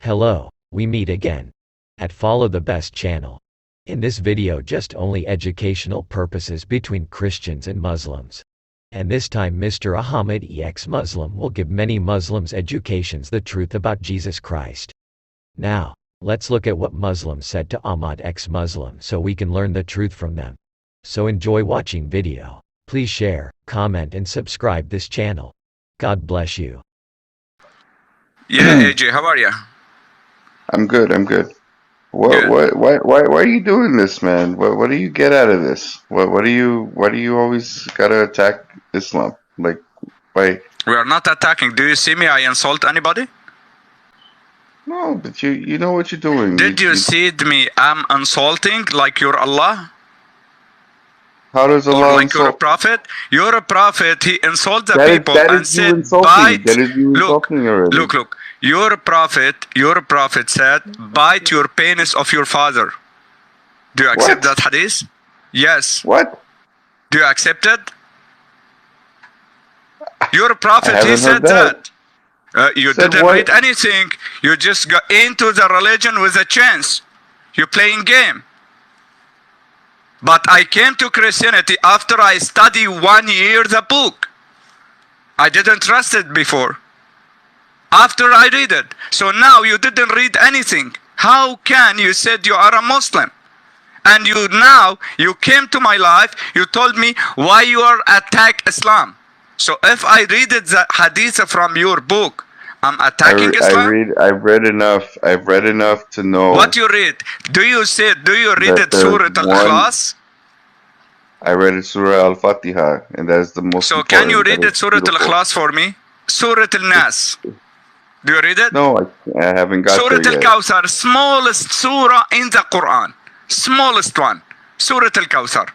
Hello, we meet again at Follow the Best channel. In this video just only educational purposes between Christians and Muslims. And this time Mr. Ahmad ExMuslim will give many Muslims educations the truth about Jesus Christ. Now, let's look at what Muslims said to Ahmad ExMuslim so we can learn the truth from them. So enjoy watching video. Please share, comment and subscribe this channel. God bless you. Yeah, AJ, how are you? I'm good. Good. Why are you doing this, man? What do you get out of this? Why do you always gotta attack Islam? Like, why? We are not attacking. Do you see me? I insult anybody? No, but you know what you're doing. Did you see me? I'm insulting like you're Allah? How does Or Allah like you're a insult? prophet? You're a prophet. He insults the That is people and you said, insulting. bite. That is you insulting already. Look. You're a prophet said, bite your penis of your father. Do you accept What? that hadith? Yes. What? Do you accept it? You're a I prophet. He haven't heard said that. You Said didn't what? read anything. You just got into the religion with a chance. You're playing game. But I came to Christianity after I studied 1 year the book. I didn't trust it before. After I read it. So now you didn't read anything. How can you said you are a Muslim? And you came to my life, you told me why you are attack Islam. So if I read it, the hadith from your book, I'm attacking Islam? I've read enough. I've read enough to know. What you read? Do you read it Surah Al-Ikhlas? I read it Surah Al-Fatiha, and that is the most So important. can you read it Surah beautiful. Al-Ikhlas for me? Surah Al-Nas. Do you read it? No, I haven't got Surah there yet. Al-Kawthar, smallest surah in the Quran. Smallest one. Surah Al-Kawthar.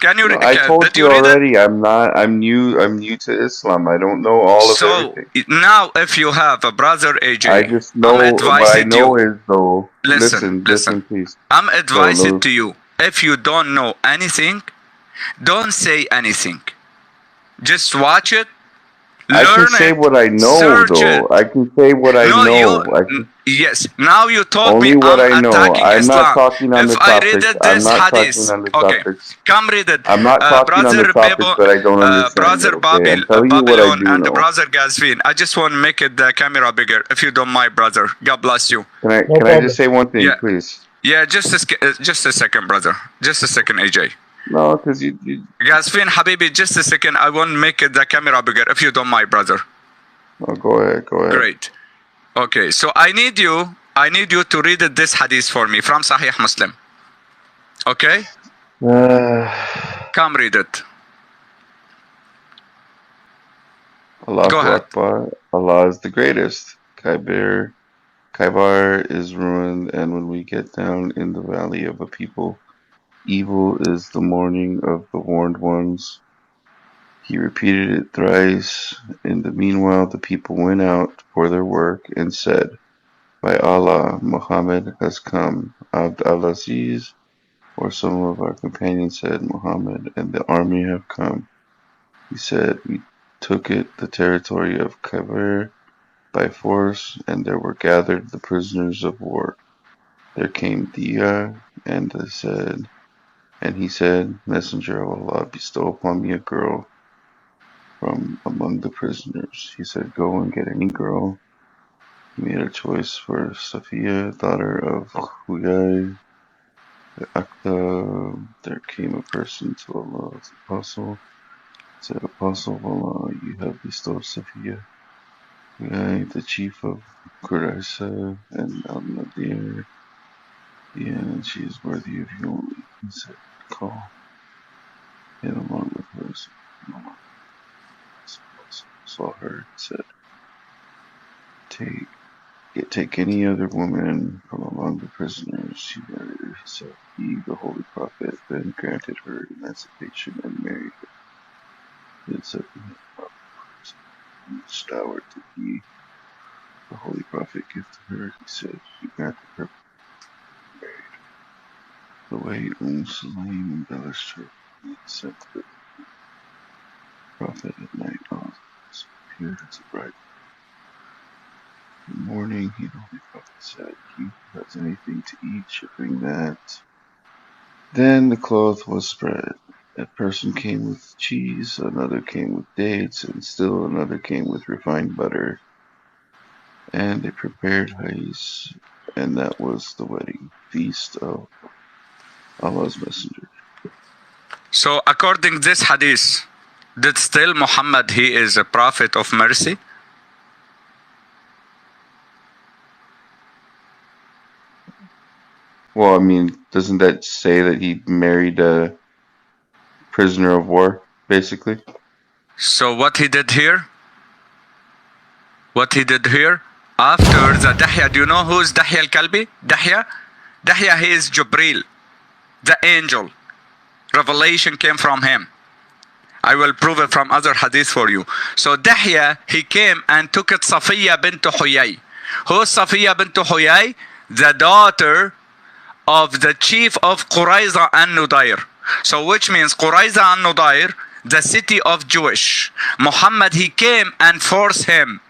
Can you read I it? told Did you you read already. I'm new to Islam. I don't know all of everything. So now if you have a brother AJ, I just know I'm what I advising know you. is though. Listen, Please. I'm advising no. to you. If you don't know anything, don't say anything. Just watch it. I can Learn say it, what I know search though. it. I can say what I know. Yes. Now you told Only me what I'm I know. attacking I'm Islam. not talking on If the I topics. read it, I'm this not hadith. talking on the Okay, topics. come read it. I'm not talking on Brother the topics that I don't understand. Brother Okay? I'm telling you what I Babylon do and know. Brother Gazvin. I just want to make it the camera bigger, if you don't mind, brother. God bless you. Can I just say one thing, Yeah. please? Yeah, just a second, brother. Just a second, AJ. No, because you Gazvin, Habibi, just a second. I want to make it the camera bigger, if you don't mind, brother. Oh, go ahead. Great. Okay, so I need you to read this hadith for me from Sahih Muslim. Okay? Come read it. Go ahead. Akbar. Allah is the greatest. Khyber is ruined, and when we get down in the valley of a people, evil is the mourning of the warned ones. He repeated it thrice. In the meanwhile, the people went out for their work and said, by Allah, Muhammad has come. Abd al-Aziz, or some of our companions said, Muhammad and the army have come. He said, we took the territory of Khyber by force, and there were gathered the prisoners of war. There came Dia, and he said, Messenger of Allah, bestow upon me a girl from among the prisoners. He said, go and get any girl. He made a choice for Safiya, daughter of Huyai the Akhtar. There came a person to Allah's apostle, said, Apostle of Allah, you have bestowed Safiya, Huyai, the chief of Qurayza and Al-Nadir. Yeah, and she is worthy of you only. He said, call him along with her. So Muhammad saw her and said, take any other woman from among the prisoners. She married her. He said, he, the Holy Prophet, then granted her emancipation and married her. Then said to him, which dower did he, the Holy Prophet, give to her? He said, he granted her married. The way Sulaim embellished her, he said to the Prophet at night, appeared as a bride. In the morning, he only prophesied, he who has anything to eat should bring that. Then the cloth was spread. A person came with cheese, another came with dates, and still another came with refined butter. And they prepared hais, and that was the wedding feast of Allah's Messenger. So according to this hadith, did still Muhammad, he is a prophet of mercy? Well, I mean, doesn't that say that he married a prisoner of war, basically? So what he did here? What he did here? After the Dahya, do you know who is Dahya al-Kalbi? Dahya? Dahya, he is Jibril, the angel. Revelation came from him. I will prove it from other hadith for you. So Dahya, he came and took it Safiya bint Huyay. Who is Safiya bint Huyay? The daughter of the chief of Qurayza and Nudair. So which means Qurayza and Nudair, the city of Jewish. Muhammad, he came and forced him.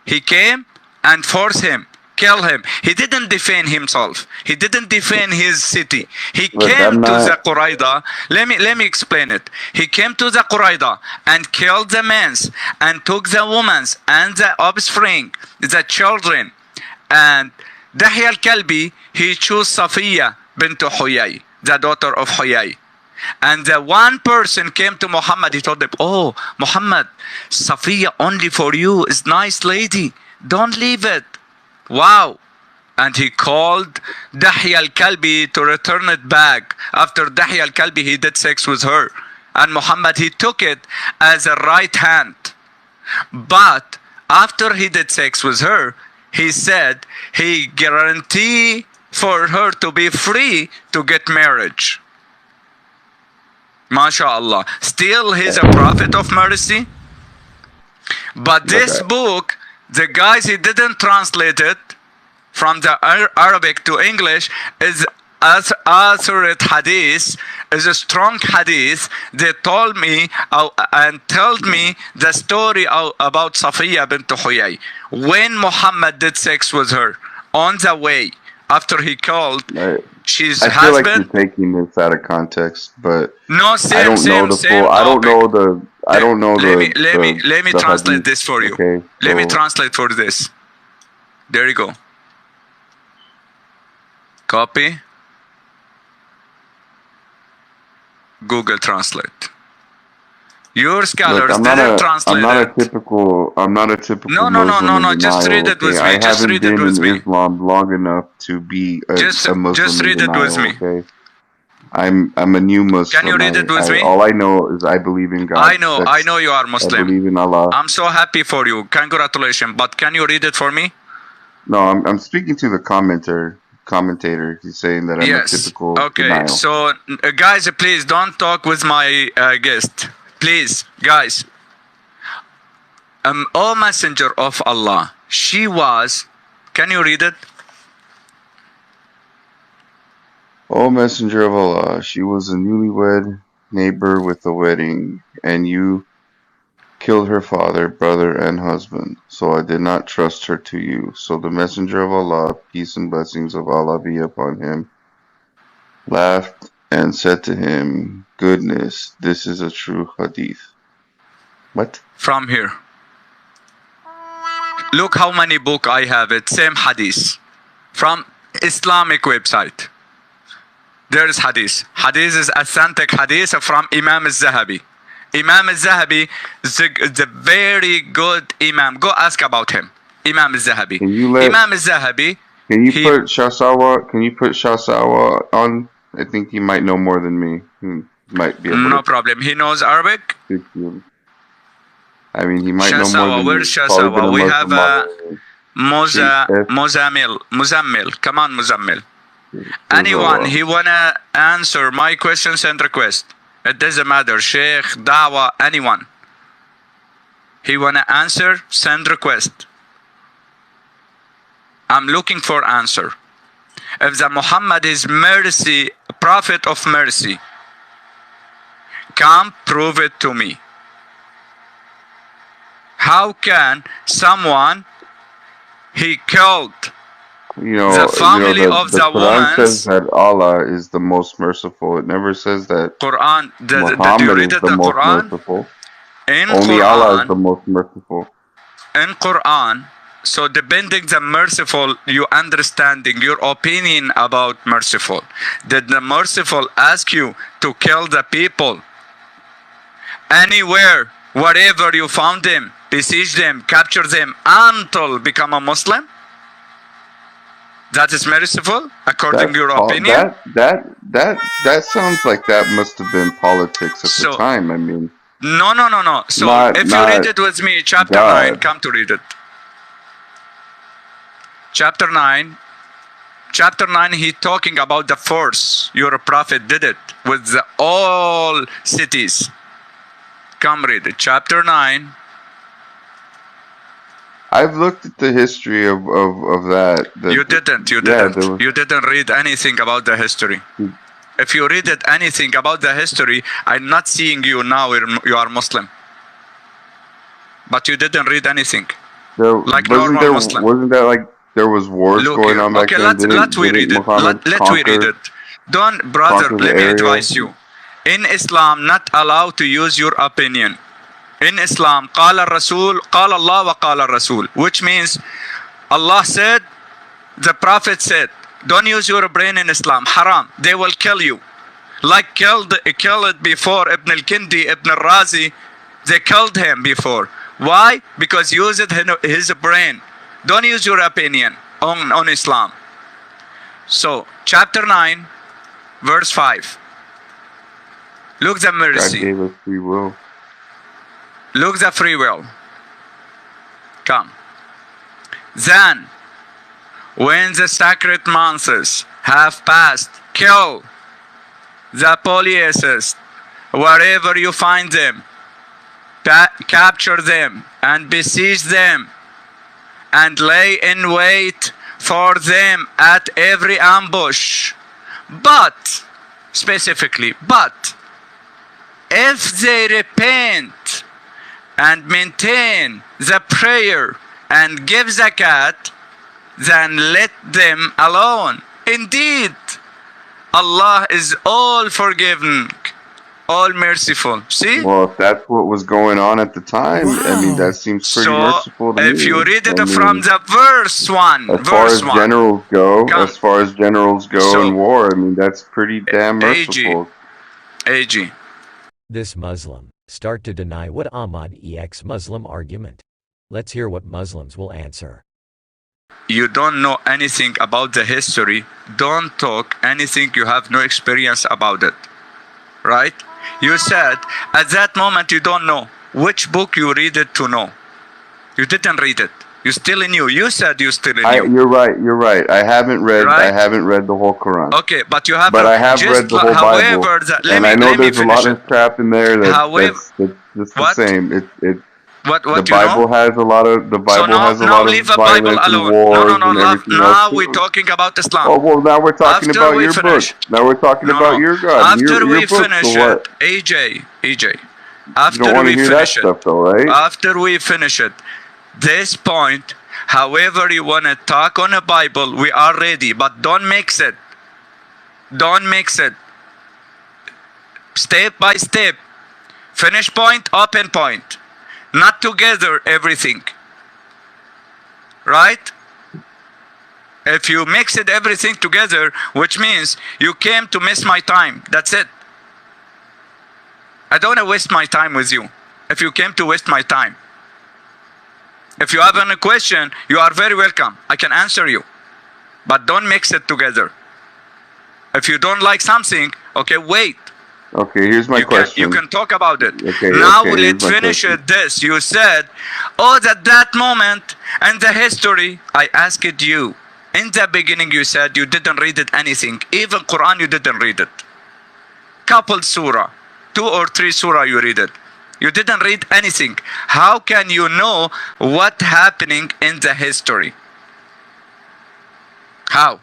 He came and forced him, kill him. He didn't defend himself. He didn't defend his city. He came to the Qurayza. Let me explain it. He came to the Qurayza and killed the men and took the women and the offspring, the children. And Dahya al-Kalbi, he chose Safiya bint Huyay, the daughter of Huyay. And the one person came to Muhammad, he told him, oh, Muhammad, Safiya only for you is nice lady. Don't leave it. Wow. And he called Dahya al-Kalbi to return it back. After Dahya al-Kalbi, he did sex with her. And Muhammad, he took it as a right hand. But after he did sex with her, he said he guaranteed for her to be free to get marriage. MashaAllah. Still, he's a prophet of mercy. But this book, the guys, he didn't translate it from the Arabic to English, is Assured Hadith, is a strong hadith. They told me and told me the story about Safiya bint Huyay. When Muhammad did sex with her on the way, after he called she's I feel husband. like you're taking this out of context, but no, same, I don't same, know the same full. topic. I don't know the. Let me translate hadith. this for you. Okay, let me translate for this. There you go. Copy. Google Translate. Your scholars didn't translate it. I'm not a typical. No. Just read it with me. I haven't been in Islam long enough to be a Muslim. Just read it with me. Okay. I'm a new Muslim. Can you read it with me? All I know is I believe in God. I know you are Muslim. I believe in Allah. I'm so happy for you. Congratulations. But can you read it for me? No, I'm speaking to the commentator. He's saying that I'm a typical denial. So guys, please don't talk with my guest. Please, guys. O Messenger of Allah, she was. Can you read it? O Messenger of Allah, she was a newlywed neighbor with a wedding, and you killed her father, brother, and husband. So I did not trust her to you. So the Messenger of Allah, peace and blessings of Allah be upon him, laughed and said to him, goodness, this is a true hadith. What? From here. Look how many books I have. It same hadith. From Islamic website. There is hadith. Hadith is authentic hadith from Imam al-Zahabi. Imam al-Zahabi is a very good Imam. Go ask about him. Imam al-Zahabi. Imam al-Zahabi. Can you put Shahsawa on? I think he might know more than me. He might be able no problem. He knows Arabic? I mean, he might know more than where's Shahsawa? We have Muzammil. Come on, Muzammil. Anyone, he wanna answer my question, send request. It doesn't matter. Sheikh, Dawah, anyone. He wanna answer, send request. I'm looking for answer. If the Muhammad is mercy, prophet of mercy, come prove it to me. How can someone He killed You know, the family of the the Quran says woman's. that Allah is the most merciful. It never says that Quran, did you Muhammad read is it, the the most Quran? merciful. In Only Allah is Quran, the most merciful. in Quran, so depending the merciful, you understanding your opinion about merciful. Did the merciful ask you to kill the people anywhere, wherever you found them, besiege them, capture them until become a Muslim? That is merciful according to That's your all. opinion? That sounds like that must have been politics at the So time. I mean, no. So not if you read not it with me, chapter 9, God. come to read it. Chapter 9. Chapter 9, he talking about the force. Your prophet did it with the all cities. Come read it. Chapter 9. I've looked at the history of that. You didn't. Yeah, there was. You didn't read anything about the history. If you read it anything about the history, I'm not seeing you now. You are Muslim. But you didn't read anything. Like normal Muslim. Wasn't there like there was wars Look going here. on back Okay, then? let we read Didn't it. Muhammad Let we read it. Don't, brother, conquer the let me area? advise you. In Islam, not allowed to use your opinion. In Islam, قال الرسول قال الله وقال الرسول, which means Allah said, the Prophet said. Don't use your brain in Islam. Haram. They will kill you. Like killed before Ibn al-Kindi, Ibn al-Razi. They killed him before. Why? Because use his brain. Don't use your opinion on Islam. So, chapter 9, verse 5. Look the mercy. God gave us free will. Look the free will. Come. Then, when the sacred months have passed, kill the polytheists wherever you find them. Capture them and besiege them and lay in wait for them at every ambush. But, specifically, but, if they repent and maintain the prayer and give zakat, then let them alone. Indeed, Allah is all forgiving, all merciful. See? Well, if that's what was going on at the time, I mean, that seems pretty merciful to me. If you read it from the verse 1, as far as generals go, in war, I mean, that's pretty damn merciful. AG. This Muslim start to deny what Ahmad ExMuslim argument. Let's hear what Muslims will answer. You don't know anything about the history. Don't talk anything you have no experience about it. Right? You said at that moment you don't know which book you read it to know. You didn't read it. You still knew. You said you still knew. You're right. I haven't read the whole Quran. Okay, but you have. But I have read the whole Bible. And I know there's a lot of crap in there that's the same. The Bible has a lot of violence and wars and everything else. Now we're talking about Islam. Oh well, now we're talking about your book. Now we're talking about your God. After we book, finish so it, EJ. You don't want to hear that stuff, though, right? After we finish it, this point, however you want to talk on a Bible, we are ready. But don't mix it. Don't mix it. Step by step. Finish point, open point. Not together everything. Right? If you mix it everything together, which means you came to miss my time. That's it. I don't want to waste my time with you. If you came to waste my time. If you have any question, you are very welcome. I can answer you. But don't mix it together. If you don't like something, okay, wait. Okay, here's my question. You can talk about it. Okay, now let's finish this. You said, oh, that moment and the history. I asked you. In the beginning you said you didn't read it anything. Even Quran you didn't read it. Couple surah. 2 or 3 surah you read it. You didn't read anything. How can you know what's happening in the history? How?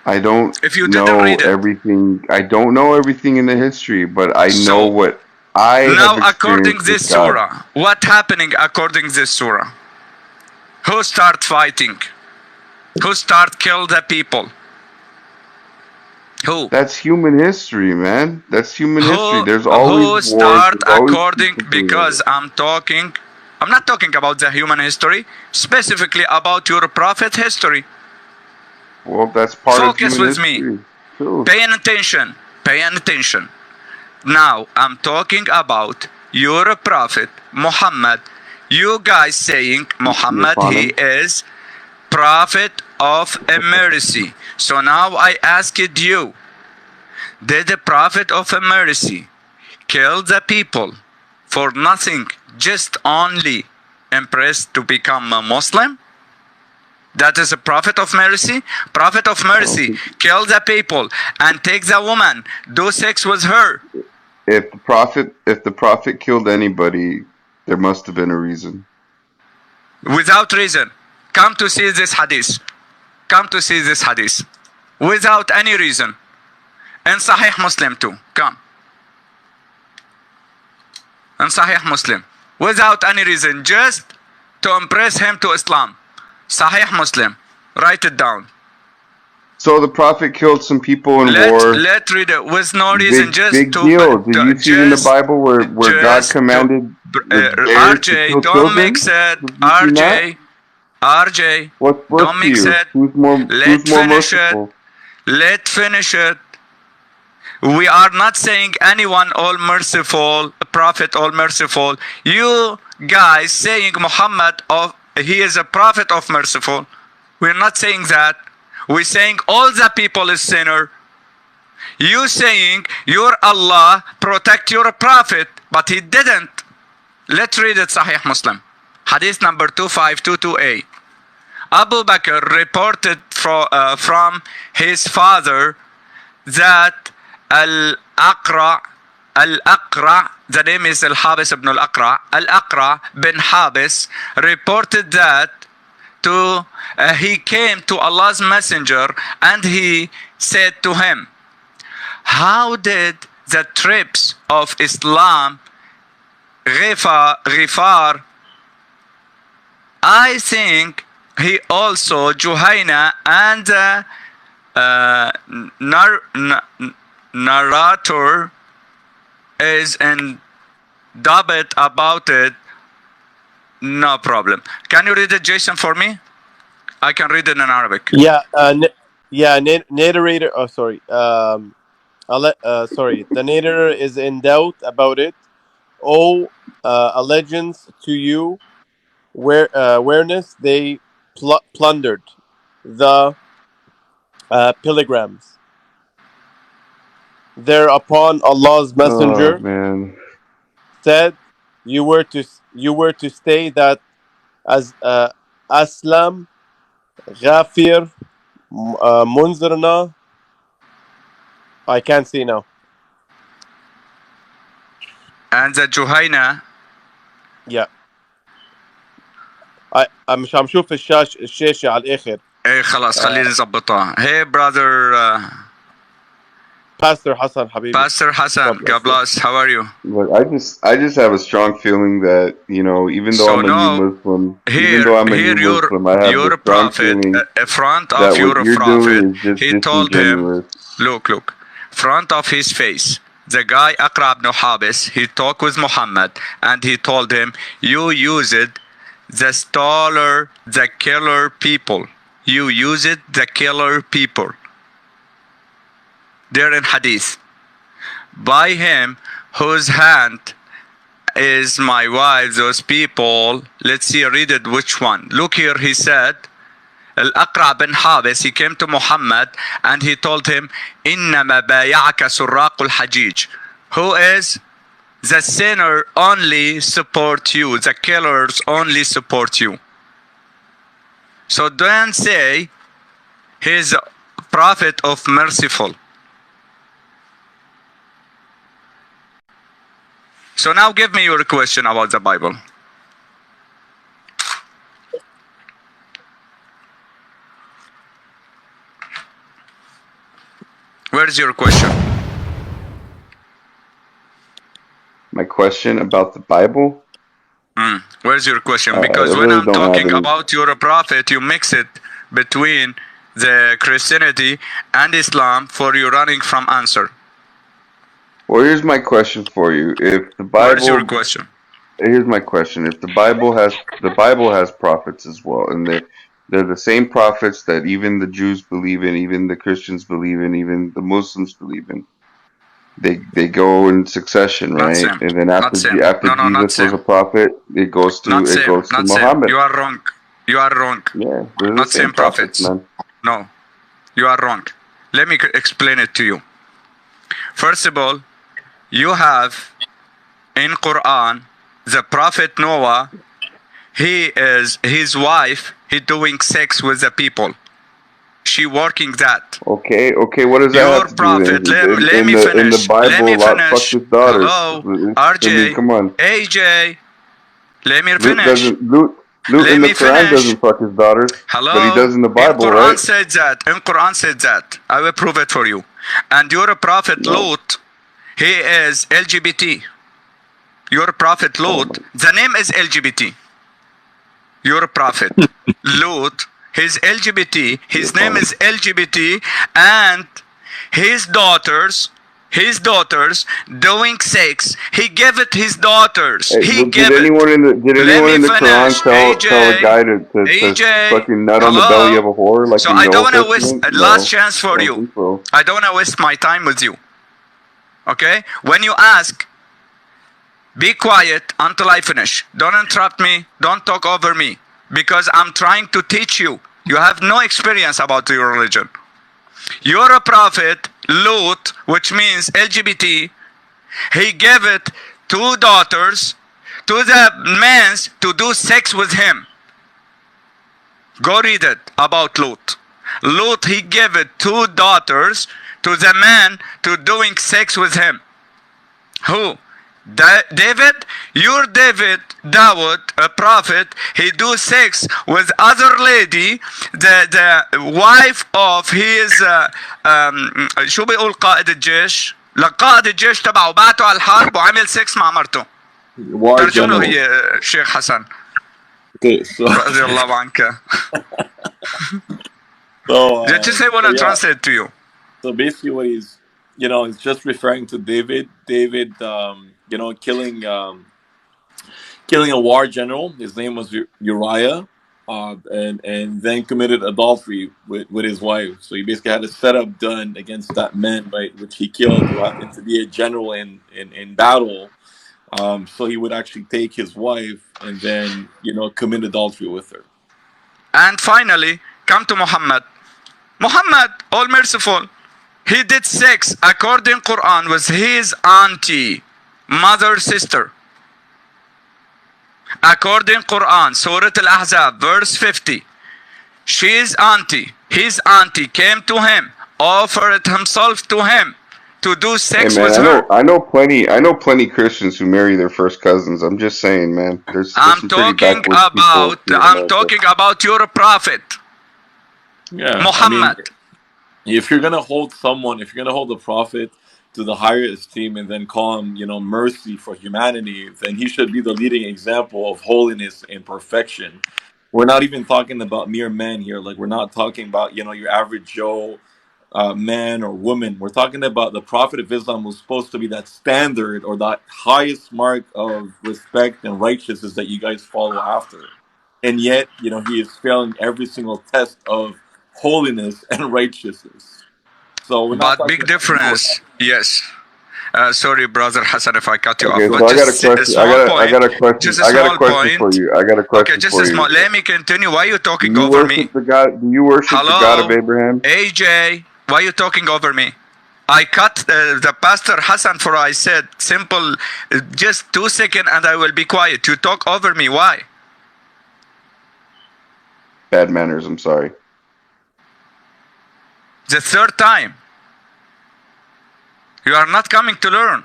I don't know everything. I don't know everything in the history, but I know what I have experienced. Now, according this surah, what happening according this surah? Who start fighting? Who start kill the people? Who? That's human history, man. That's human history. There's always Who wars. start There's always according, people doing because it. I'm not talking about the human history, specifically about your prophet history. Well, that's part Focus of human with me. history. Too. Paying attention. Paying attention. Now, I'm talking about your prophet, Muhammad. You guys saying Muhammad, he is prophet of mercy. So now I asked you, did the prophet of mercy kill the people for nothing, just only impressed to become a Muslim? That is a prophet of mercy. Prophet of mercy kill the people and take the woman, do sex with her. If the prophet killed anybody, there must have been a reason. Without reason. Come to see this hadith. Come to see this hadith. Without any reason. In Sahih Muslim too. Come. In Sahih Muslim. Without any reason. Just to impress him to Islam. Sahih Muslim. Write it down. So the prophet killed some people in war. Let's read it with no reason. Big deal. Did you see in the Bible where God commanded RJ, don't mix it. RJ, don't mix it. Let's finish it. Let's finish it. We are not saying anyone all merciful, prophet all merciful. You guys saying Muhammad, he is a prophet of merciful. We're not saying that. We're saying all the people is sinner. You saying your Allah protect your prophet, but he didn't. Let's read it, Sahih Muslim. Hadith number 2522a. Abu Bakr reported from his father that Al-Aqra, the name is Al-Habis ibn Al-Aqra bin Habis, reported that he came to Allah's messenger and he said to him, how did the tribes of Islam Ghifar, I think he also Juhayna and narrator is in Dabat about it. No problem. Can you read it, Jason, for me? I can read it in Arabic. Yeah, narrator. Oh, sorry. Sorry. The narrator is in doubt about it. Oh, allegiance to you, awareness they plundered the pilgrims. Thereupon Allah's messenger said, "You were to stay that as Aslam, Ghafir, Munzirna." I can't see now. And the Juhayna. Yeah. مش عم شوف الشاشة على الآخر. ايه خلاص خلينا نظبطها. Hey brother Pastor Hassan Habibi. Pastor Hassan, God bless. How are you? Look, I just have a strong feeling that, you know, even though I'm a new Muslim, I have your a strong prophet, feeling front of that your what you're prophet, doing is just he told him, disingenuous. look, front of his face, the guy Aqra ibn Habis, he talked with Muhammad and he told him, you use it, the staller, the killer people. You use it, the killer people. There in Hadith. By him, whose hand is my wife, those people. Let's see, read it, which one? Look here, he said, Al-Aqra bin Habis, he came to Muhammad and he told him, إِنَّمَا بَايَعَكَ سُرَّاقُ الْحَجِيجِ. Who is the sinner only support you, the killers only support you. So don't say he's a prophet of merciful. So now give me your question about the Bible. Where's your question? My question about the Bible? Where's your question? Because when really I'm don't have talking any. about you're a prophet, you mix it between the Christianity and Islam for you running from answer. Well, here's my question for you. If the Where's your Bible, question? here's my question. If the Bible has prophets as well, and they're the same prophets that even the Jews believe in, even the Christians believe in, even the Muslims believe in. They go in succession, Not right? same. And then Not same. after No, no, not Jesus was a same. prophet, it goes Not same. to Not same. Muhammad. You are wrong. You are wrong. Yeah, they're the Not same same prophets, prophets. man. No, you are wrong. Let me explain it to you. First of all, you have in Quran the Prophet Noah. His wife. He doing sex with the people. She working that. Okay, what does that have Your to do prophet. then? Let In me the finish. Let Bible, me Lot fucked finish. his daughters. Hello, I mean, RJ, come on. AJ. Let me Luke finish. doesn't Luke Let in the me Quran finish. doesn't fuck his daughters, but he Hello. does in the In Bible, Quran right? said that. In Quran said that. I will prove it for you. And your prophet No. Lut, he is LGBT. Your prophet Oh Lut, my. the name is LGBT. Your prophet Lut, his LGBT. His name Funny. is LGBT, and his daughters. His daughters doing sex. He gave it his daughters. Hey, He did gave it. anyone in the Let me Quran finish. tell a AJ. guy to AJ. fucking nut on the belly of Hello. a whore like So in I the don't Old want to waste Testament? a last No, chance I for don't you. think so. I don't want to waste my time with you. Okay? When you ask, be quiet until I finish. Don't interrupt me. Don't talk over me. Because I'm trying to teach you. You have no experience about your religion. You're a prophet, Lut, which means LGBT. He gave it two daughters to the men to do sex with him. Go read it about Lut. Lut, he gave it two daughters to the man to doing sex with him. Who? David? Your David, Dawood, a prophet, he do sex with other lady, the wife of his شو بيقول قائد الجيش؟ لقائد الجيش تبعه بعته على الحرب وعمل سكس مع مرته. War ترجم له general. هي شيخ حسن. Okay, so رضي الله عنك. Just say what I yeah. translate to you. So basically, what he's just referring to David. David, killing a war general. His name was Uriah, and then committed adultery with his wife. So he basically had a setup done against that man, right, which he killed, who happened to be a general in battle. So he would actually take his wife and then commit adultery with her. And finally, come to Muhammad. Muhammad, all merciful, he did sex according Quran with his auntie, mother, sister. According Quran, Surah Al-Ahzab, verse 50. His auntie came to him, offered himself to him to do Hey sex man, with her. I know plenty Christians who marry their first cousins. I'm just saying, man. There's some pretty backwards people here in I'm America. talking about your prophet, Yeah, Muhammad. if you're gonna hold the prophet to the higher esteem and then call him, mercy for humanity, then he should be the leading example of holiness and perfection. We're not even talking about mere men here. Like, we're not talking about, your average Joe man or woman. We're talking about the Prophet of Islam, who's supposed to be that standard or that highest mark of respect and righteousness that you guys follow after. And yet, he is failing every single test of holiness and righteousness. So we're not But talking big about people. difference, yes. Sorry, brother Hassan, if I cut you off. Okay, But so I got a just a question. small point. I got a question for you. I got a Okay, question just for a small. you. Let me continue. Why are you Do talking you over me? worship the God? Do you worship the God of Hello, Abraham? AJ. Why are you talking over me? I cut the pastor Hassan for I said simple, just 2 seconds and I will be quiet. You talk over me. Why? Bad manners. I'm sorry. The third time. You are not coming to learn.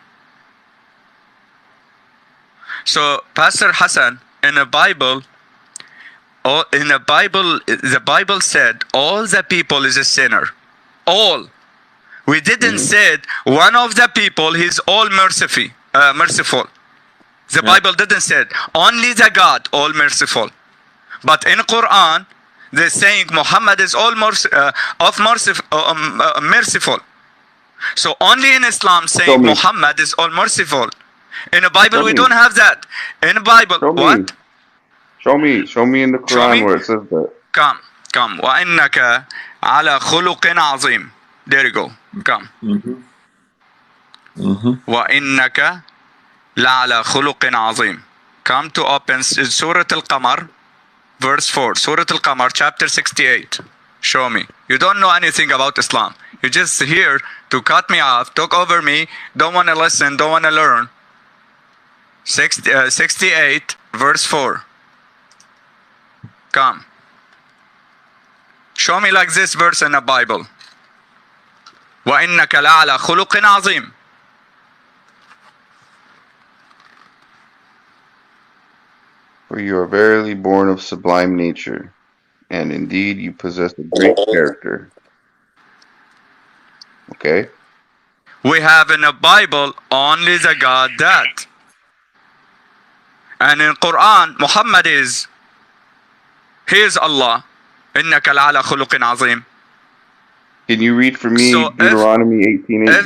So Pastor Hassan, in the Bible, the Bible said all the people is a sinner. All. We didn't say one of the people he's all merciful. The Bible didn't say only the God, all merciful. But in Quran, they're saying Muhammad is all merciful. So only in Islam saying Muhammad is all merciful. In the Bible, we don't have that. In the Bible, what? Show me in the Quran where it says that. Come. وَإِنَّكَ عَلَى خُلُقٍ عَظِيمٍ. There you go. Come. وَإِنَّكَ لَعَلَى خُلُقٍ عَظِيمٍ. Come to open Surah Al-Qamar, verse 4. Surah Al-Qamar, chapter 68. Show me. You don't know anything about Islam. You're just here to cut me off, talk over me, don't want to listen, don't want to learn. 68, verse 4. Come. Show me like this verse in the Bible. وَإِنَّكَ لَعَلَى خُلُقٍ عَظِيمٍ. For you are verily born of sublime nature, and indeed you possess a great character. Okay? We have in the Bible only the God that. And in Quran, Muhammad is, he is Allah. إِنَّكَ لَعَلَى خُلُقٍ عَظِيمٍ. Can you read for me Deuteronomy 18:18? If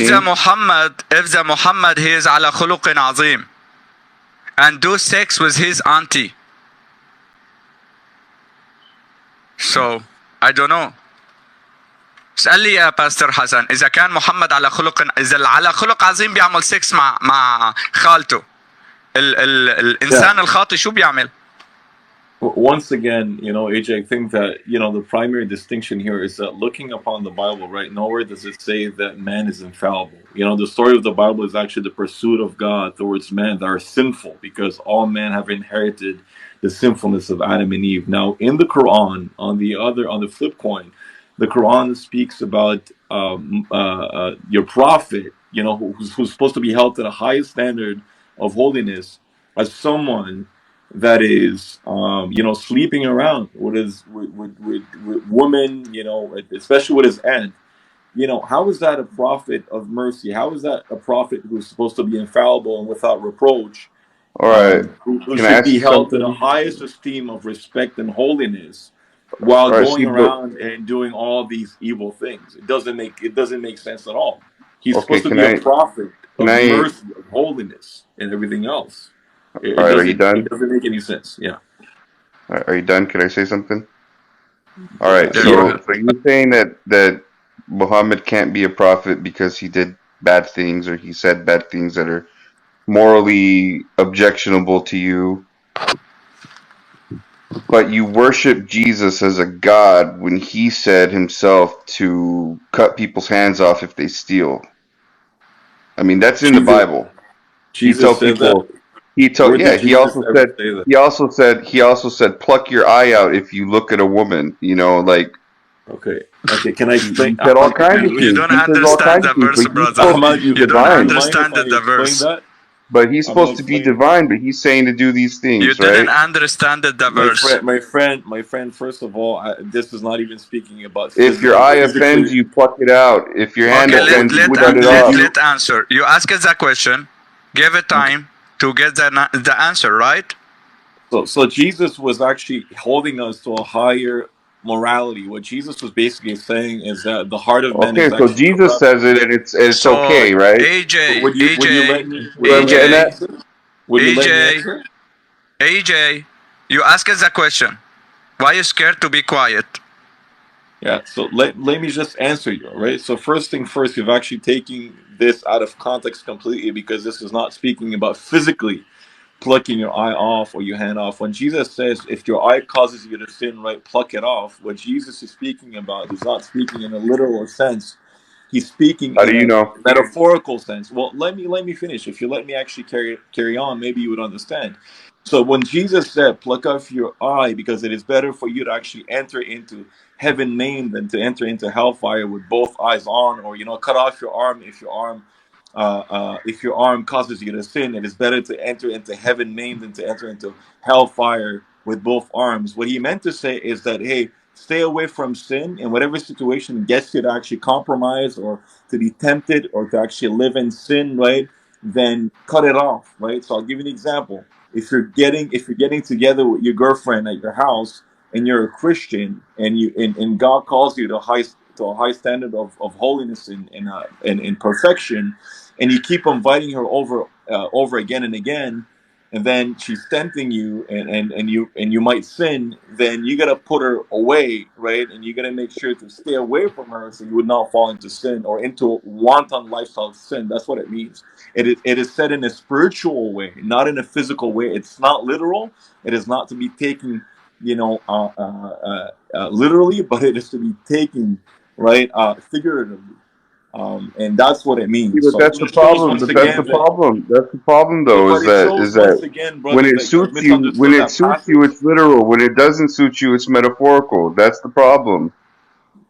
the Muhammad, he is ala khuluqin azim, and do sex with his auntie. So, I don't know. اسأل لي يا باستر حسن إذا كان محمد على خلق، إذا على خلق عظيم بيعمل سكس مع خالته، الإنسان الخاطئ شو بيعمل؟ Once again, AJ, I think that, the primary distinction here is that looking upon the Bible, right, nowhere does it say that man is infallible. The story of the Bible is actually the pursuit of God towards men that are sinful, because all men have inherited the sinfulness of Adam and Eve. Now, in the Quran, on the flip coin, the Quran speaks about your prophet, who's supposed to be held to the highest standard of holiness, as someone that is sleeping around with women, especially with his aunt. How is that a prophet of mercy? How is that a prophet who's supposed to be infallible and without reproach? All right. Who should be held to the highest esteem of respect and holiness, while going around and doing all these evil things? It doesn't make sense at all. He's supposed to be a prophet of mercy, of holiness, and everything else. Are you done? It doesn't make any sense. Yeah. Are you done? Can I say something? All right. So you're saying that Muhammad can't be a prophet because he did bad things, or he said bad things that are morally objectionable to you, but you worship Jesus as a God when he said himself to cut people's hands off if they steal. I mean, that's in the Bible. Jesus said that. He also said, pluck your eye out if you look at a woman. Okay. Can I explain? He said all kinds of things. You don't understand the verse, brother. You don't understand the verse. But he's supposed to be divine, but he's saying to do these things, You didn't understand the verse. My friend, first of all, this is not even speaking about... If your eye offends you, pluck it out. If your hand offends you, cut it off. Let answer. You ask us a question, give it time to get the answer, right? So Jesus was actually holding us to a higher morality. What Jesus was basically saying is that the heart of man is so Jesus says it, and it's okay, right? AJ, you ask us a question. Why are you scared to be quiet? Yeah, so let me just answer you, all right? So first thing first, you've actually taken this out of context completely, because this is not speaking about physically plucking your eye off or your hand off. When Jesus says, if your eye causes you to sin, right, pluck it off, what Jesus is speaking about is not speaking in a literal sense. He's speaking in a metaphorical sense. Well, let me finish. If you let me actually carry on, maybe you would understand. So when Jesus said, pluck off your eye, because it is better for you to actually enter into heaven maimed than to enter into hellfire with both eyes on, or cut off your arm if your arm causes you to sin. It is better to enter into heaven maimed than to enter into hellfire with both arms. What he meant to say is that, hey, stay away from sin in whatever situation gets you to actually compromise or to be tempted or to actually live in sin, right? then cut it off, right? So I'll give you an example. If you're getting together with your girlfriend at your house and you're a Christian and God calls you to a high standard of holiness and perfection, and you keep inviting her over again and again, and then she's tempting you and you might sin, then you gotta put her away, right? And you gotta make sure to stay away from her so you would not fall into sin or into a wanton lifestyle of sin. That's what it means. It is said in a spiritual way, not in a physical way. It's not literal. It is not to be taken, literally, but it is to be taken, right, figuratively. And that's what it See, means. but So that's the it shows problem. once But that's the again that, problem. That's the problem, though, but is it that shows once again, when brother, it that you have suits you, when misunderstood it that suits you, passage. it's literal. When it doesn't suit you, it's metaphorical. That's the problem.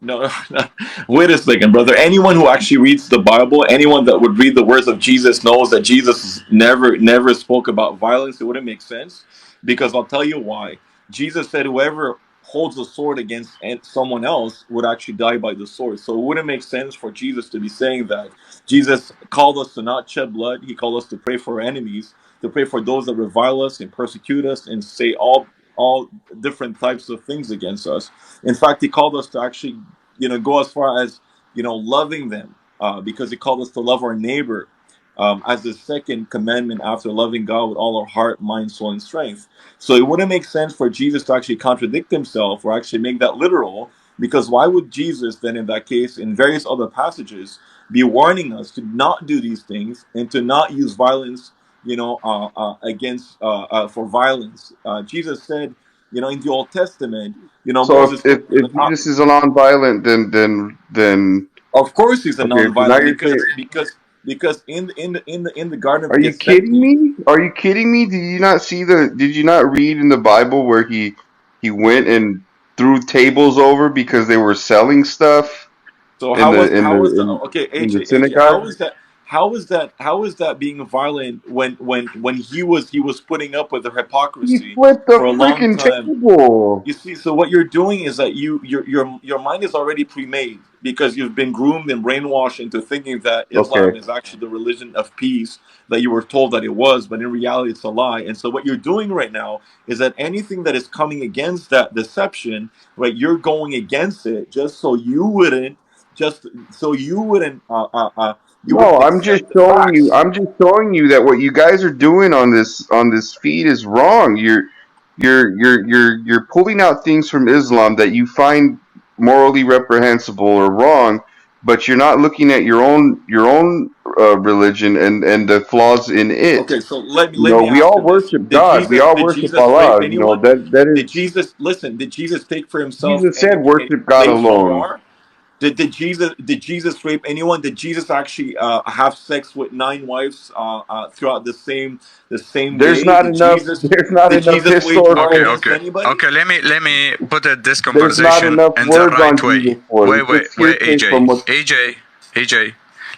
No, wait a second, brother. Anyone who actually reads the Bible, anyone that would read the words of Jesus knows that Jesus never spoke about violence. It wouldn't make sense, because I'll tell you why. Jesus said whoever holds a sword against someone else would actually die by the sword. So it wouldn't make sense for Jesus to be saying that. Jesus called us to not shed blood. He called us to pray for our enemies, to pray for those that revile us and persecute us and say all different types of things against us. In fact, he called us to actually, go as far as, loving them, because he called us to love our neighbor, as the second commandment after loving God with all our heart, mind, soul, and strength. So it wouldn't make sense for Jesus to actually contradict himself or actually make that literal, because why would Jesus then, in that case, in various other passages, be warning us to not do these things and to not use violence, against for violence? Jesus said, in the Old Testament, So Moses told him, if Jesus is a non-violent, then of course he's a okay. So now non-violent, you're saying, because in the Garden are of you kidding Gethsemane. me? Are you kidding me? Did you not read in the Bible where he went and threw tables over because they were selling stuff So in how the was how was the okay, in the AJ, synagogue? how is that being violent when he was putting up with the He hypocrisy flipped the for a long freaking time? table. You see, so what you're doing is that your mind is already pre-made, because you've been groomed and brainwashed into thinking that Okay. Islam is actually the religion of peace that you were told that it was, but in reality it's a lie. And so what you're doing right now is that anything that is coming against that deception, right, you're going against it just so you No, wouldn't accept the facts. I'm just showing you that what you guys are doing on this feed is wrong. You're pulling out things from Islam that you find morally reprehensible or wrong, but you're not looking at your own religion and the flaws in it. Okay, so let me You let know, me we ask all you this: worship Did God. We Jesus all did worship Jesus rape Allah. You know, anyone? that Did is Jesus listen? Did Jesus take for himself Jesus said any worship God slaves from alone. war? Did Jesus rape anyone? Did Jesus actually have sex with 9 wives throughout the same day? Did Jesus There's not did enough Jesus wage war Okay, historical against okay, anybody? okay. Let me put this there's not conversation enough in the words right on way. Jesus for it. Wait, It's wait, just wait, hearsay AJ, from what AJ.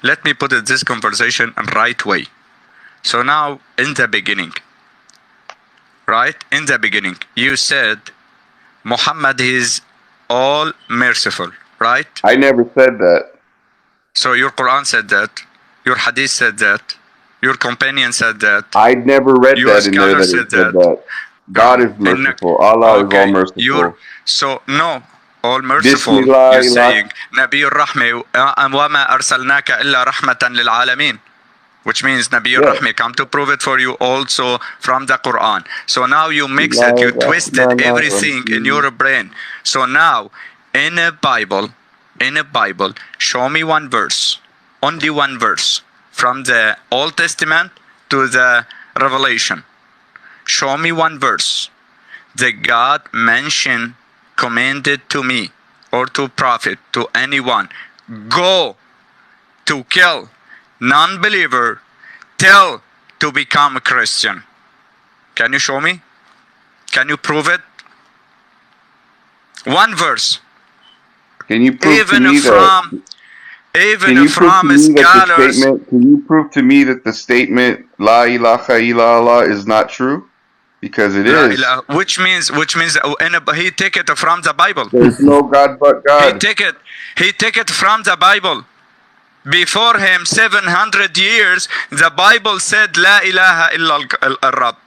Let me put this conversation in right way. So now, in the beginning, right? In the beginning, you said Muhammad is all merciful, right? I never said that. So your Quran said that, your Hadith said that, your companion said that, I never read your that in there scholar that it said said that. that. God is In merciful. Allah is all okay, you're merciful. so no. All merciful, Bismillah, you're saying نبي الرحمة وما أرسلناك إلا رحمة للعالمين, which means Nabi yeah. Rahmi come to prove it for you also from the Quran. So now you mix it, you twisted everything in Bismillahirrahmanirrahim. your brain. So now in a Bible, show me one verse, only one verse from the Old Testament to the Revelation. Show me one verse that God mentioned, commanded to me or to prophet, to anyone, go to kill non-believer, tell to become a Christian. Can you show me? Can you prove it? One verse. Can you prove to Even me that from can you prove to me that the scholars. statement can you prove to me that the statement La ilaha illallah is not true? Because it La is. ilaha, which means he take it from the Bible. There's no God but He God. take it. He take it from the Bible. Before him, 700 years, the Bible said, La ilaha illa al-Rabb,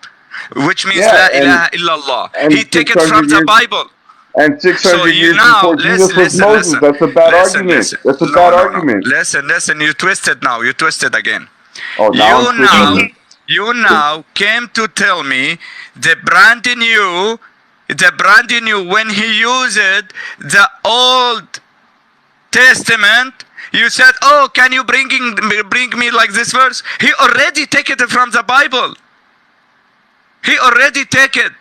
which means La ilaha illallah. He took it from the Bible. And 600 So you years now, before Jesus was listen, Moses. listen. That's a bad Listen, argument. listen. That's a No, bad no, no. argument. Listen, you twisted now. You twisted again. Oh, now You now came to tell me the brand new, when he used the Old Testament, you said, oh, can you bring me like this verse? He already take it from the Bible. He already take it.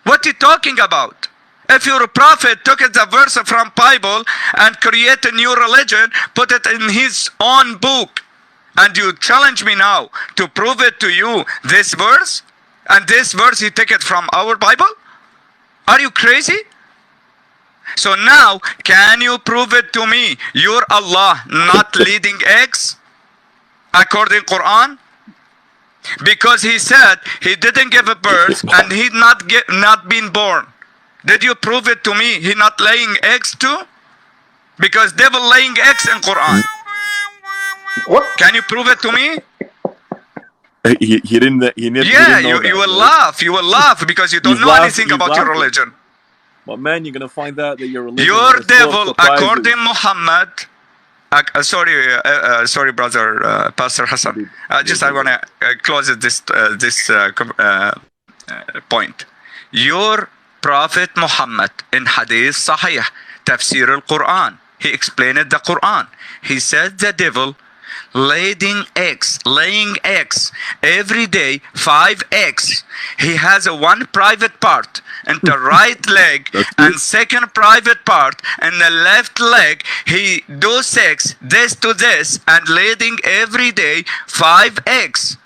What are you talking about? If your prophet took the verse from Bible and create a new religion, put it in his own book, and you challenge me now to prove it to you, this verse, and this verse he take it from our Bible? Are you crazy? So now, can you prove it to me? Your Allah not leading eggs according Quran? Because he said he didn't give a birth and he not been born. Did you prove it to me? He not laying eggs too? Because devil laying eggs in Quran. What? Can you prove it to me? He didn't. He didn't Yeah, know that, you will right? laugh. You will laugh because you don't know anything about your religion. But man, you're gonna find out that your religion. Your is full of devil, surprises. according Muhammad. Sorry, brother, Pastor Hassan. I want to close this point. Your Prophet Muhammad in Hadith Sahih, Tafsir al-Quran, he explained the Quran. He said the devil laying eggs every day, 5 eggs. He has a one private part in the right leg and second private part in the left leg. He do sex, this to this, and laying every day 5 eggs.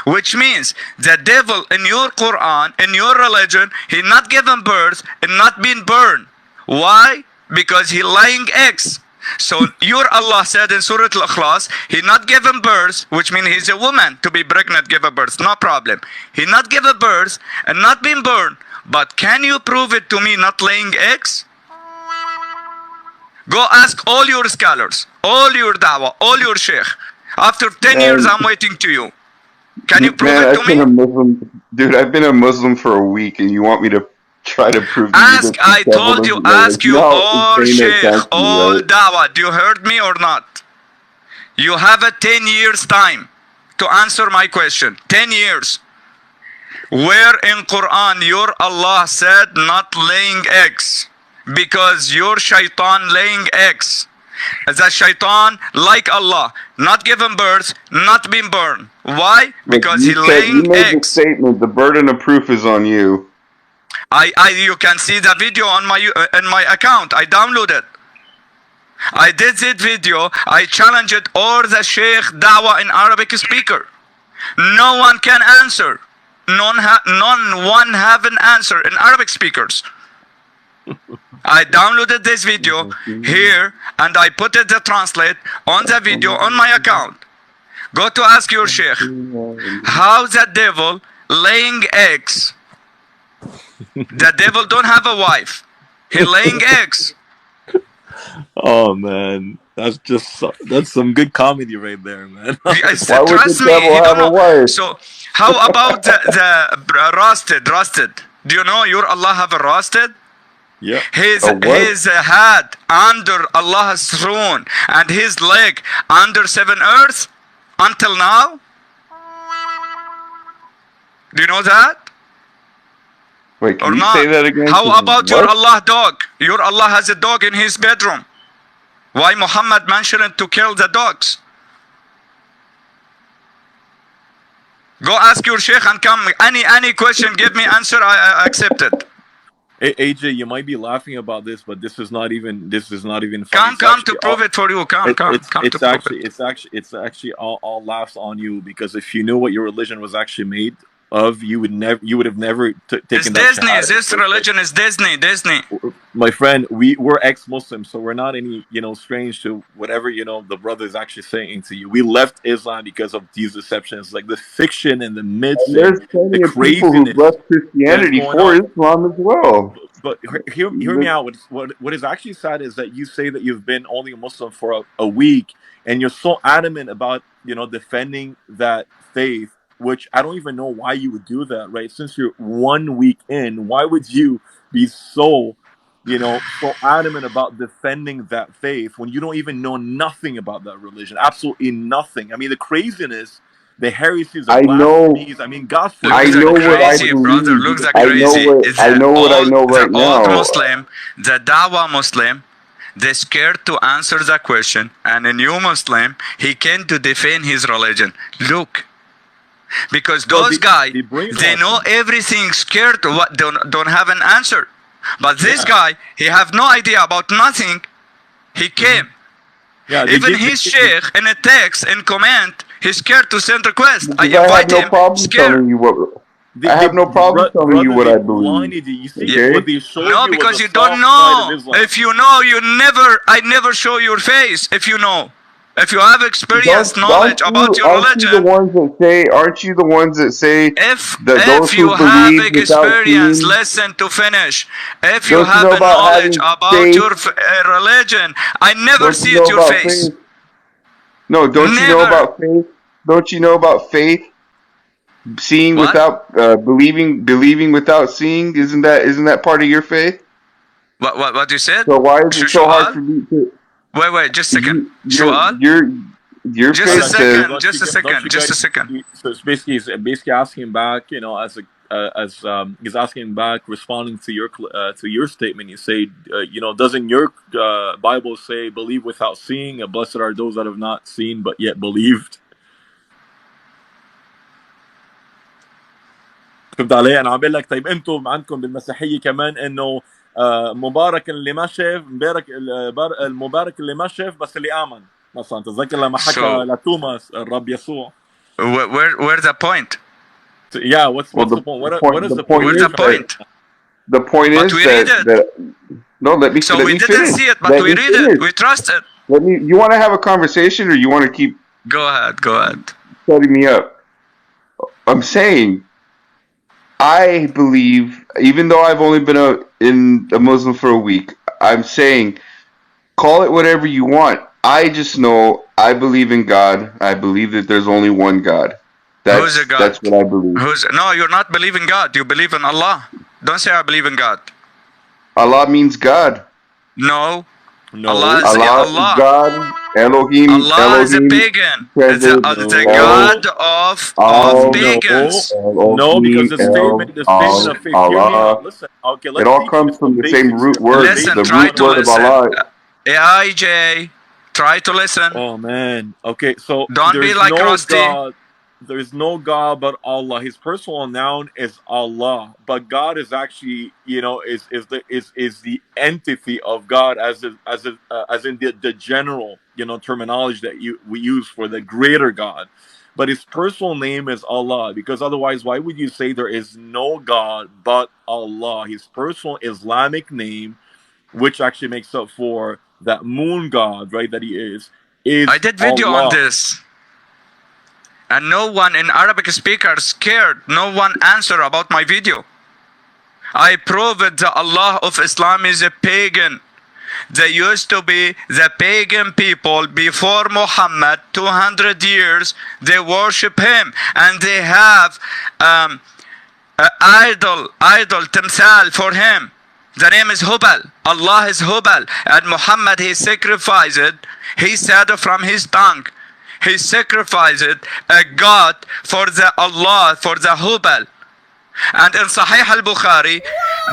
Which means the devil in your Quran, in your religion, he not given birth and not been born. Why? Because he laying eggs. So your Allah said in Surah Al-Ikhlas, he not given birth, which means he's a woman to be pregnant, give a birth, no problem. He not give a birth and not been born. But can you prove it to me not laying eggs? Go ask all your scholars, all your dawah, all your sheikh. After 10 years, I'm waiting to you. Can you prove it to me? Dude, I've been a Muslim for a week, and you want me to try to prove to you that I told you, ask you all sheikh, all dawah. Do you heard me or not? You have a 10 years time to answer my question. 10 years. Where in Quran your Allah said not laying eggs? Because your shaitan laying eggs. The shaitan, like Allah, not given birth, not been born. Why? Because he laying eggs. The statement, the burden of proof is on you. You can see the video on my account. I downloaded. I did that video. I challenged all the sheikh dawah in Arabic speaker. No one can answer. None one have an answer in Arabic speakers. I downloaded this video here and I put it the translate on the video on my account. Go to ask your sheikh how the devil laying eggs. The devil don't have a wife. He laying eggs. Oh man, that's some good comedy right there, man. Trust me, you don't know. So how about the roasted? Do you know your Allah have a roasted? Yeah. His head under Allah's throne and his leg under 7 earths until now. Do you know that? Wait, can you say that again? How about your Allah dog? Your Allah has a dog in his bedroom. Why Muhammad mentioned to kill the dogs? Go ask your sheikh and come. Any question, give me answer. I accept it. Hey, AJ, you might be laughing about this, but this is not even funny. Come to prove it for you. It's actually all laughs on you, because if you knew what your religion was actually made of, you would have never It's taken that Disney. shahada. This religion is Disney. My friend, we're ex-Muslims, so we're not any strange to whatever the brother is actually saying to you. We left Islam because of these deceptions, like the fiction and the myths And and there's the plenty of people who craziness left that is Christianity going for on. Islam as well. But hear me out. What is actually sad is that you say that you've been only a Muslim for a week, and you're so adamant about defending that faith, which I don't even know why you would do that, right? Since you're 1 week in, why would you be so adamant about defending that faith when you don't even know nothing about that religion? Absolutely nothing. I mean, the craziness, the heresies, the I know, blasphemies. I mean, God I Looks forbid like know that what I crazy, somebody brother. believe. Looks like I crazy. know what I know right The old now. Muslim, the Dawa Muslim, they're scared to answer the question, and a new Muslim, he came to defend his religion. Look, because No, those guys, they they brainwash know them. everything, scared to what don't have an answer. But this guy, he have no idea about nothing. He came. Yeah, they Even give. his sheikh in a text in comment, he's scared to send request. I Because I have invite no him, problem scared. telling you what I have no problem telling you Brother, what they I believe. blinded you. You see, Yeah. what Okay? they showed No, you was because the you don't soft side of know. Islam. If you know, I never show your face. If you know, if you have experience, knowledge about your Aren't you the religion, ones that say that those if who you have believe without experience, seeing? listen to finish. If you Don't you have know a about knowledge having about faith? your religion, I never Don't you see know it your about face. faith? No, don't you know Never. about faith? Don't you know about faith? Seeing What? without believing without seeing. Isn't that part of your faith? What you said? So why is it so hard Shu'al? for me to Wait, just a second. you Shu'al? your Just a faith Brother, says second, just a second, just a second. so it's basically asking back, as he's asking back, responding to your statement. You say, doesn't your Bible say, "Believe without seeing"? And blessed are those that have not seen but yet believed. فهمت علي؟ انا عم بقول لك طيب انتم عندكم بالمسيحيه كمان انه مبارك اللي ما شاف، المبارك اللي ما شاف بس اللي امن. مثلا تتذكر لما حكى So, لتوماس الرب يسوع. where's the point? Yeah, what's well the point? What is the the point point you're Where's is the trying to that point? the point But is we read it. that no let So we me didn't finish. see it, but Let we me read finish. it. We trust it. You want to have a conversation or you want to keep Go ahead, go ahead. setting me up? I'm saying I believe, even though I've only been a Muslim for a week, I'm saying call it whatever you want. I just know I believe in God. I believe that there's only one God. Who's a God? That's what I believe. No, you're not believing God. You believe in Allah. Don't say I believe in God. Allah means God. No. No. Allah is Allah is Allah. God. Elohim. Allah is a Elohim. pagan. It's Present. the No. God of Al. pagans. No, because Elohim. the statement Al. of faith. Hear me Allah. out. Listen. Okay, It let's all teach you comes from some the same basics root here. word. Listen, The try root to word of listen. Allah. AIJ, try to listen. Oh man. Okay, so Don't be there's like no Rusty. God. There's no God but Allah. His personal noun is Allah, but God is actually, is the entity of God as in the general, terminology that we use for the greater God. But his personal name is Allah, because otherwise, why would you say there is no God but Allah? His personal Islamic name, which actually makes up for that moon God, right? That he is I did video Allah. on this. And no one in Arabic speakers cared. No one answered about my video. I proved that Allah of Islam is a pagan. They used to be the pagan people before Muhammad, 200 years. They worship him. And they have idol, Timsal for him. The name is Hubal. Allah is Hubal. And Muhammad, he sacrificed it. He said from his tongue. He sacrificed a God for the Allah, for the Hubal. And in Sahih al-Bukhari,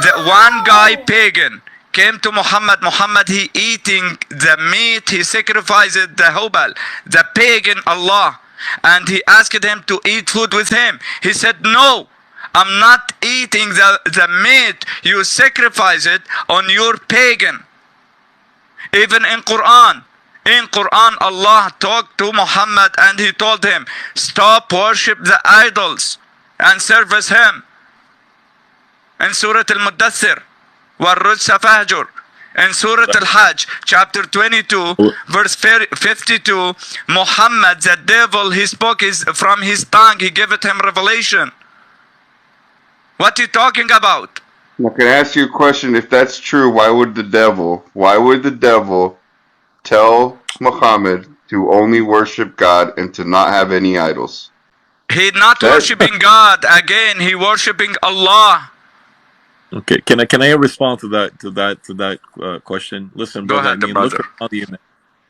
the one guy pagan came to Muhammad. Muhammad, he eating the meat, he sacrificed the Hubal, the pagan Allah. And he asked him to eat food with him. He said, no, I'm not eating the meat. You sacrifice it on your pagan. Even in Quran, Allah talked to Muhammad and he told him, stop worship the idols. and service him. In Surah Al-Muddathir, وَالرُّجْسَ فَهْجُرْ. In Surah Al-Hajj, chapter 22, verse 52, Muhammad, the devil, he spoke from his tongue, he gave it him revelation. What are you talking about? Now, can I ask you a question? If that's true, why would the devil tell Muhammad to only worship God and to not have any idols? He not worshiping God. Again, he worshiping Allah. Okay, can I respond to that question? Listen, Go brother. I ahead, mean, brother. look around you, man.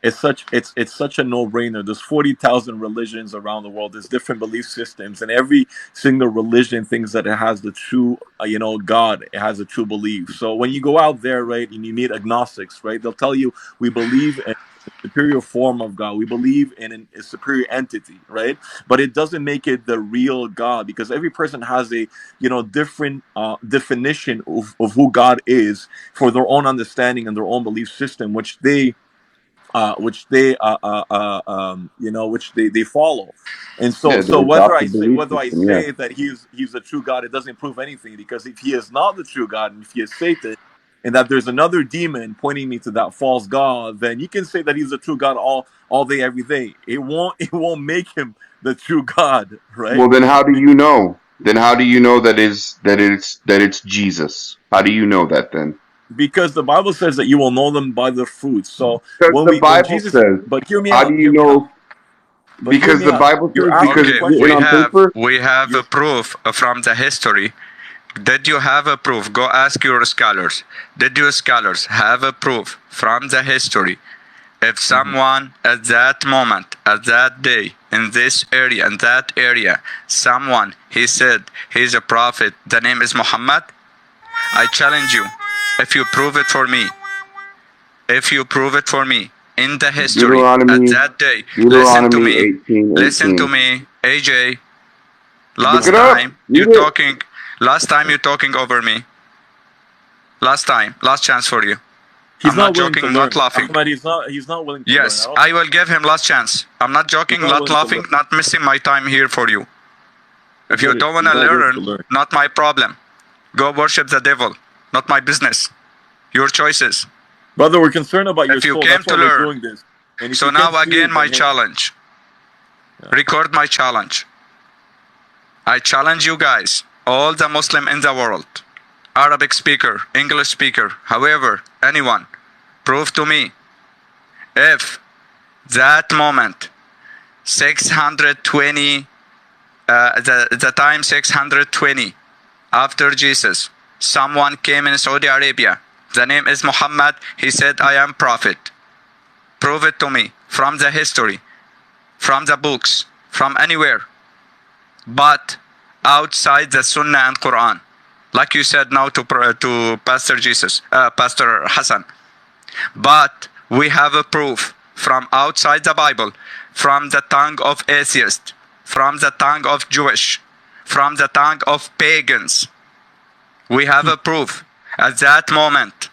It's such a no-brainer. There's 40,000 religions around the world. There's different belief systems, and every single religion thinks that it has the true, God. It has a true belief. So when you go out there, right, and you meet agnostics, right, they'll tell you we believe in a superior form of God. We believe in a superior entity, right? But it doesn't make it the real God, because every person has a different definition of who God is for their own understanding and their own belief system, which they which they follow. And so Yeah, so the whether I adopted say belief whether I system, yeah. say that he's a true God, it doesn't prove anything, because if he is not the true God, and if he is Satan, and that there's another demon pointing me to that false God, then you can say that he's a true God all day, every day. It won't make him the true God, right? Well, then how do you know? Then how do you know that it's Jesus? How do you know that then? Because the Bible says that you will know them by their fruits. So Because the when Bible Jesus, says. but hear me How out, do you hear me out. know? But hear Because me the out. Bible You're says, asking because Okay, it's written questions. on paper. we have a You're proof from the history. Did you have a proof? Go ask your scholars. Did your scholars have a proof from the history? If someone at that moment, at that day, in this area, in that area, someone, he said he's a prophet, the name is Muhammad, I challenge you. If you prove it for me, in the history, at Deuteronomy, that day, Deuteronomy 18:18. listen to me, AJ. Look Last it up. time Read it. you talking over me. Last chance for you. He's I'm not not willing to joking, not learn. laughing. Ahmed, he's not willing to learn. Yes, I will give him last chance. I'm not He's joking, not not willing to learn. laughing, not missing my time here for you. If you don't want He's to not willing to learn, learn. not my problem. Go worship the devil, not my business. Your choices. Brother, we're concerned about your If you soul. came That's why to we're learn. doing this. And if So you can't now see again it, my then hey, challenge. yeah. Record my challenge. I challenge you guys, all the Muslim in the world, Arabic speaker, English speaker, however, anyone, prove to me if that moment 620 the time 620 after Jesus, someone came in Saudi Arabia, the name is Muhammad, he said I am prophet. Prove it to me from the history, from the books, from anywhere, but outside the Sunnah and Quran, like you said now to Pastor Hassan. But we have a proof from outside the Bible, from the tongue of atheists, from the tongue of Jewish, from the tongue of pagans. We have a proof. At that moment,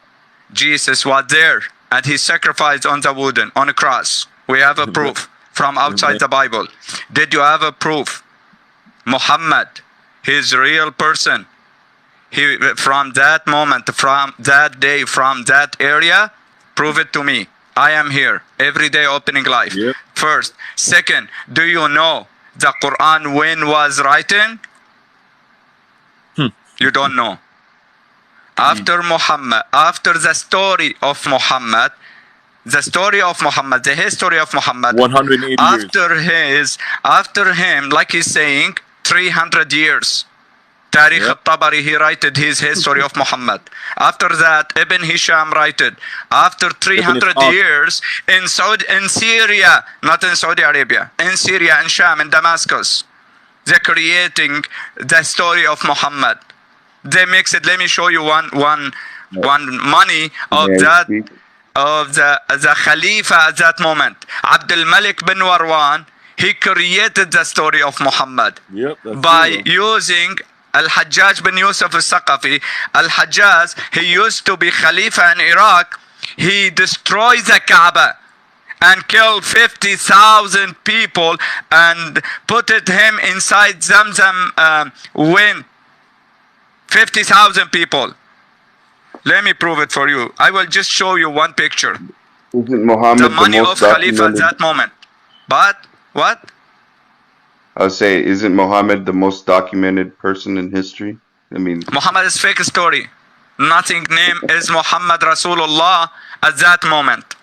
Jesus was there and he sacrificed on a cross. We have a proof from outside the Bible. Did you have a proof? Muhammad, his real person. He, from that moment, from that day, from that area, prove it to me. I am here every day opening life. Yep. First. Second, do you know the Quran when was written? You don't know. After Muhammad, after the story of Muhammad, the history of Muhammad, 180 years. After him, like he's saying, 300 years. Tariq al-Tabari, he wrote his history of Muhammad. After that, Ibn Hisham wrote. After 300 years, in Syria, not in Saudi Arabia, in Syria, in Sham, in Damascus, they're creating the story of Muhammad. They mix it. Let me show you one money of the Khalifa at that moment. Abdul Malik bin Marwan, he created the story of Muhammad by using Al-Hajjaj bin Yusuf al-Saqafi. Al-Hajjaj, he used to be Khalifa in Iraq. He destroyed the Kaaba and killed 50,000 people and put him inside Zamzam wind. 50,000 people. Let me prove it for you. I will just show you one picture. Isn't Muhammad The money most of Khalifa at documented? that moment. But, what? I would say, isn't Muhammad the most documented person in history? I mean, Muhammad is fake story. Nothing name is Muhammad Rasulullah at that moment.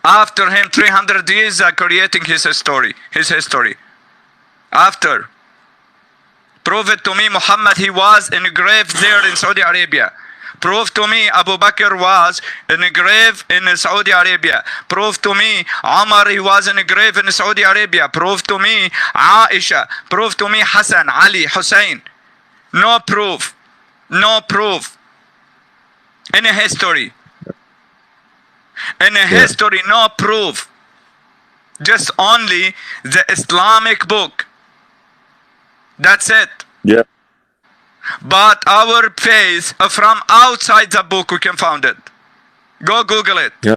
After him, 300 years are creating his story, his history. After. Prove it to me, Muhammad, he was engraved there in Saudi Arabia. Prove to me Abu Bakr was engraved in Saudi Arabia. Prove to me Umar, he was engraved in Saudi Arabia. Prove to me Aisha. Prove to me Hassan, Ali, Hussein. No proof. No proof. In a history. In a history, no proof. Just only the Islamic book. That's it. Yeah. But our faith from outside the book, we can find it. Go Google it. Yeah.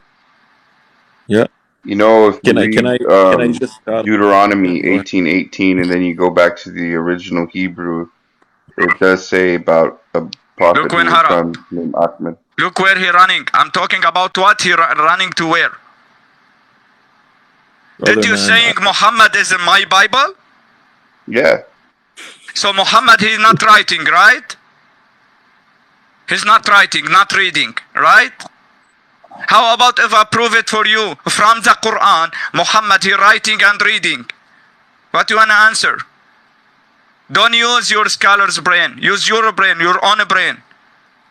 Yeah. you know, if you Can read I just Deuteronomy go ahead. 18:18, and then you go back to the original Hebrew, it does say about a prophet Look who when would Harab. come named Ahmed. Look where he running. I'm talking about what he running to where. Did Brother, you man, saying Muhammad is in my Bible? Yeah, So Muhammad, he's not writing, right? He's not writing, not reading, right? How about if I prove it for you from the Quran, Muhammad, he writing and reading? What do you want to answer? Don't use your scholar's brain. Use your brain, your own brain.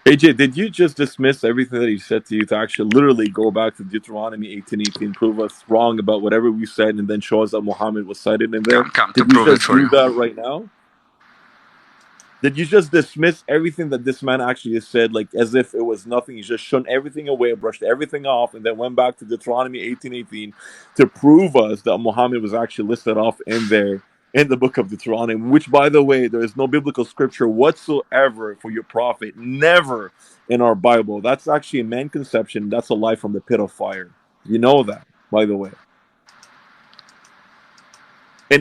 AJ, did you just dismiss everything that he said to you to actually literally go back to Deuteronomy 18:18, prove us wrong about whatever we said, and then show us that Muhammad was cited in there? Come to Did you prove it just for do you. that right now? Did you just dismiss everything that this man actually said, like as if it was nothing? He just shun everything away, brushed everything off, and then went back to Deuteronomy 18:18 to prove us that Muhammad was actually listed off in there in the book of Deuteronomy, which, by the way, there is no biblical scripture whatsoever for your prophet, never in our Bible. That's actually a man conception. That's a lie from the pit of fire. You know that, by the way.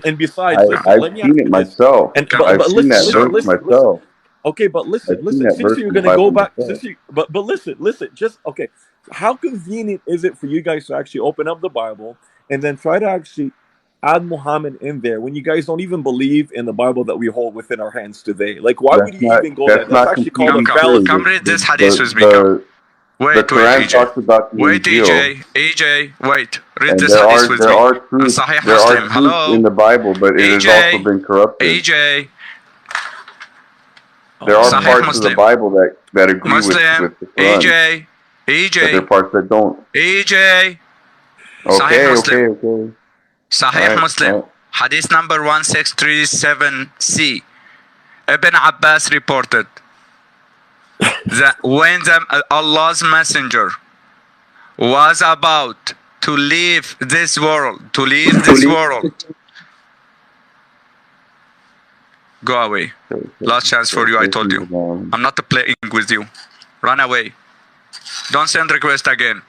And besides, listen, I've let me ask seen it you this. myself. And Come. I've but seen listen, that So, listen, verse listen, listen. myself. Okay, but listen, I've seen listen. that Since verse you're in the gonna go Bible back, myself. but listen. Just okay. How convenient is it for you guys to actually open up the Bible and then try to actually add Muhammad in there when you guys don't even believe in the Bible that we hold within our hands today? Like, why would you even go there? That's That's not actually called a completely come. true. fallacy. Come read this The hadith with me, come. the the Wait, Quran EJ. talks about the Wait, Injil, EJ, wait. Read and this hadith with there me. are truths Sahih there are Muslim. truths in Hello? the Bible, but it has also EJ, been corrupted. EJ, There are Sahih parts of the Muslim. Bible that agree Muslim, with the Quran, EJ, but there are EJ, parts that don't. EJ, Sahih Okay, Muslim. okay. Sahih All Muslim. right. Hadith number 1637C. Ibn Abbas reported that when Allah's messenger was about to leave this world, go away. Last chance for you, I told you. I'm not playing with you. Run away. Don't send request again.